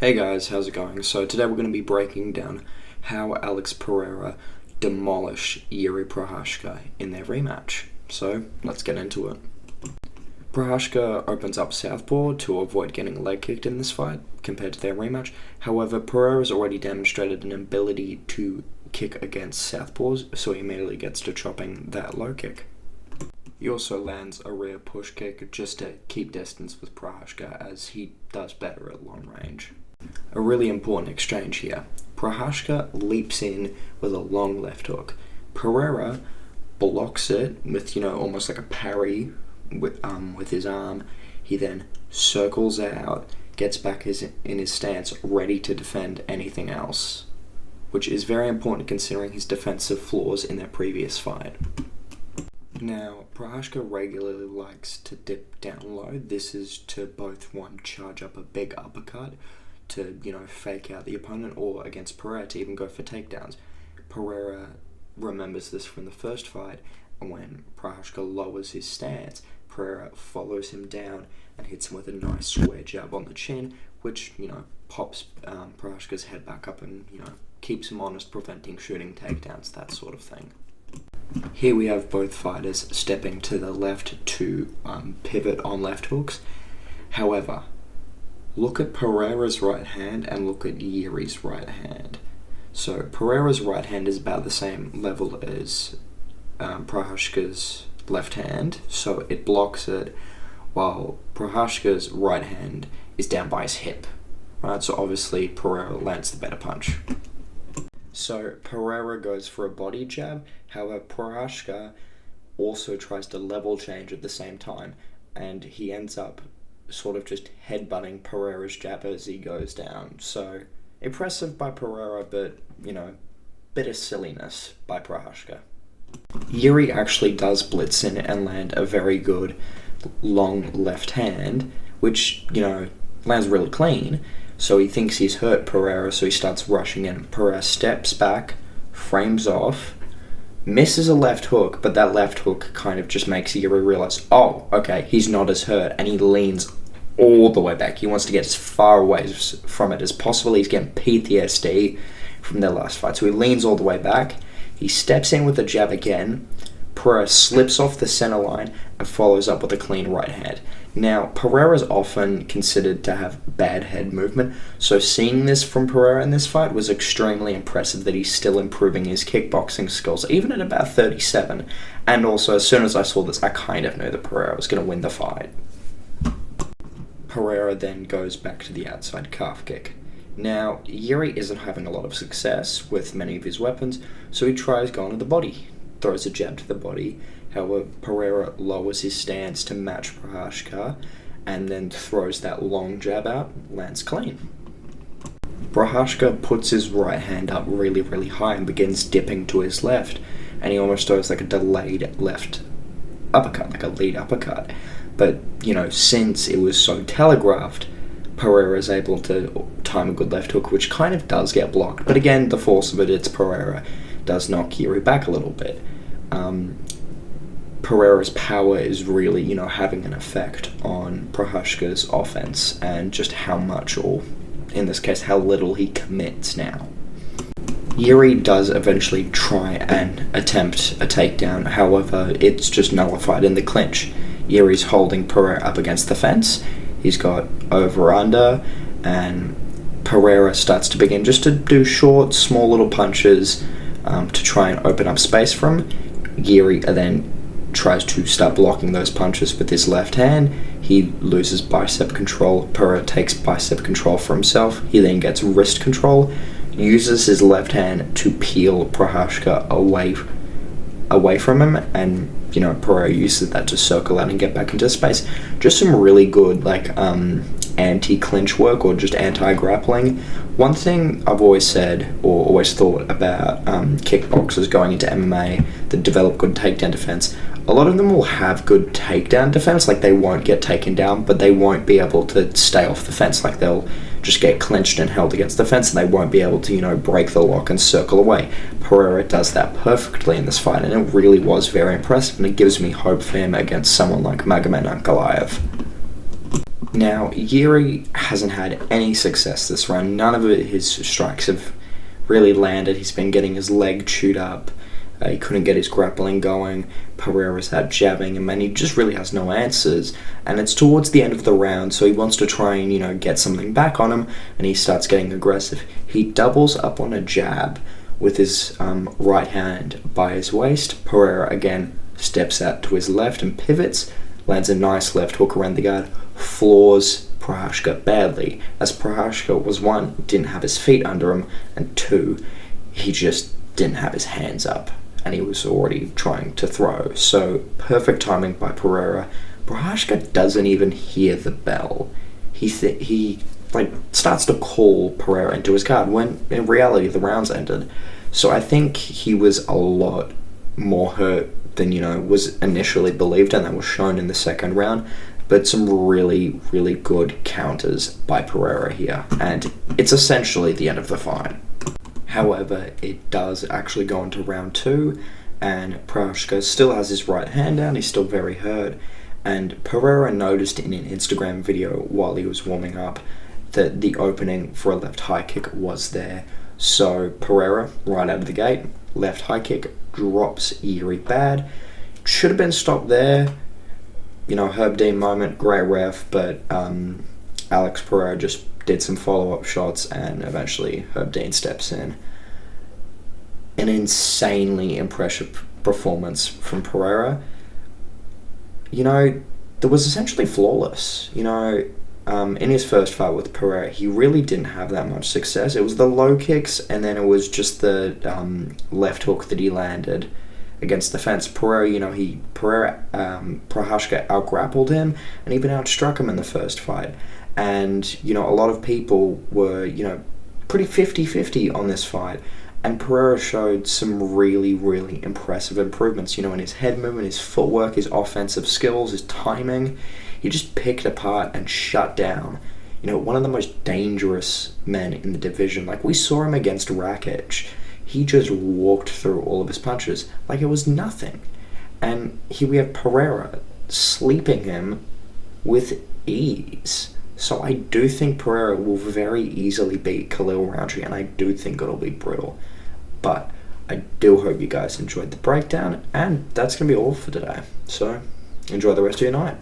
Hey guys, how's it going? So today we're going to be breaking down how Alex Pereira demolished Jiri Prochazka in their rematch. So let's get into it. Prochazka opens up southpaw to avoid getting leg kicked in this fight compared to their rematch. However, Pereira's already demonstrated an ability to kick against southpaws, so he immediately gets to chopping that low kick. He also lands a rear push kick just to keep distance with Prochazka, as he does better at long range. A really important exchange here. Prochazka leaps in with a long left hook. Pereira blocks it with, almost like a parry with his arm. He then circles out, gets back in his stance, ready to defend anything else, which is very important considering his defensive flaws in their previous fight. Now, Prochazka regularly likes to dip down low. This is to both, one, charge up a big uppercut to, fake out the opponent, or against Pereira to even go for takedowns. Pereira remembers this from the first fight, and when Prochazka lowers his stance, Pereira follows him down and hits him with a nice square jab on the chin, which, pops Prochazka's head back up and, keeps him honest, preventing shooting takedowns, that sort of thing. Here we have both fighters stepping to the left to pivot on left hooks. However, look at Pereira's right hand and look at Jiri's right hand. So Pereira's right hand is about the same level as Prochazka's left hand, so it blocks it, while Prochazka's right hand is down by his hip. Right, so obviously Pereira lands the better punch. So Pereira goes for a body jab, however Prochazka also tries to level change at the same time, and he ends up sort of just headbutting Pereira's jab as he goes down. So impressive by Pereira, but, bit of silliness by Prochazka. Jiri actually does blitz in and land a very good long left hand, which, lands really clean. So he thinks he's hurt Pereira, so he starts rushing in. Pereira steps back, frames off, misses a left hook, but that left hook kind of just makes Jiri realize, oh, okay, he's not as hurt, and he leans all the way back. He wants to get as far away from it as possible. He's getting PTSD from their last fight, so he leans all the way back. He steps in with a jab again. Pereira slips off the center line and follows up with a clean right hand. Now, Pereira is often considered to have bad head movement, so seeing this from Pereira in this fight was extremely impressive, that he's still improving his kickboxing skills, even at about 37. And also, as soon as I saw this, I kind of knew that Pereira was going to win the fight. Pereira then goes back to the outside calf kick. Now, Jiri isn't having a lot of success with many of his weapons, so he tries going to the body, throws a jab to the body. However, Pereira lowers his stance to match Prochazka and then throws that long jab out, lands clean. Prochazka puts his right hand up really, really high and begins dipping to his left, and he almost throws like a delayed left uppercut, like a lead uppercut. But, since it was so telegraphed, Pereira is able to time a good left hook, which kind of does get blocked. But again, the force of it's Pereira does knock Jiri back a little bit. Pereira's power is really, having an effect on Prochazka's offense and just how much, or in this case, how little he commits now. Jiri does eventually try and attempt a takedown, however, it's just nullified in the clinch. Jiri's holding Pereira up against the fence. He's got over-under, and Pereira starts to begin just to do short, small little punches to try and open up space for him. Jiri then tries to start blocking those punches with his left hand. He loses bicep control. Pereira takes bicep control for himself. He then gets wrist control, uses his left hand to peel Prochazka away from him, and Pereira uses that to circle out and get back into space. Just some really good anti-clinch work, or just anti-grappling. One thing I've always said, or always thought about kickboxers going into MMA that develop good takedown defense, a lot of them will have good takedown defense, like they won't get taken down, but they won't be able to stay off the fence. Like they'll just get clenched and held against the fence, and they won't be able to, break the lock and circle away. Pereira does that perfectly in this fight, and it really was very impressive, and it gives me hope for him against someone like Magomed Ankalaev. Now, Jiri hasn't had any success this round. None of his strikes have really landed. He's been getting his leg chewed up. He couldn't get his grappling going. Pereira's out jabbing him, and he just really has no answers. And it's towards the end of the round, so he wants to try and, get something back on him, and he starts getting aggressive. He doubles up on a jab with his right hand by his waist. Pereira, again, steps out to his left and pivots, lands a nice left hook around the guard, floors Prochazka badly, as Prochazka was, one, didn't have his feet under him, and two, he just didn't have his hands up, and he was already trying to throw. So perfect timing by Pereira. Prochazka doesn't even hear the bell. He starts to call Pereira into his guard when in reality the round's ended. So I think he was a lot more hurt than was initially believed, and that was shown in the second round. But some really, really good counters by Pereira here, and it's essentially the end of the fight. However, it does actually go into round two, and Prochazka still has his right hand down. He's still very hurt, and Pereira noticed in an Instagram video while he was warming up that the opening for a left high kick was there. So Pereira, right out of the gate, left high kick, drops Jiri bad. Should have been stopped there. Herb Dean moment, great ref, but Alex Pereira just did some follow-up shots, and eventually Herb Dean steps in. An insanely impressive performance from Pereira. There was essentially flawless. In his first fight with Pereira, he really didn't have that much success. It was the low kicks, and then it was just the left hook that he landed against the fence. Prochazka out-grappled him and even outstruck him in the first fight. And, a lot of people were, pretty 50-50 on this fight. And Pereira showed some really, really impressive improvements, in his head movement, his footwork, his offensive skills, his timing. He just picked apart and shut down, one of the most dangerous men in the division. Like, we saw him against Rakic. He just walked through all of his punches like it was nothing. And here we have Pereira sleeping him with ease. So I do think Pereira will very easily beat Khalil Roundtree, and I do think it'll be brutal. But I do hope you guys enjoyed the breakdown, and that's going to be all for today. So enjoy the rest of your night.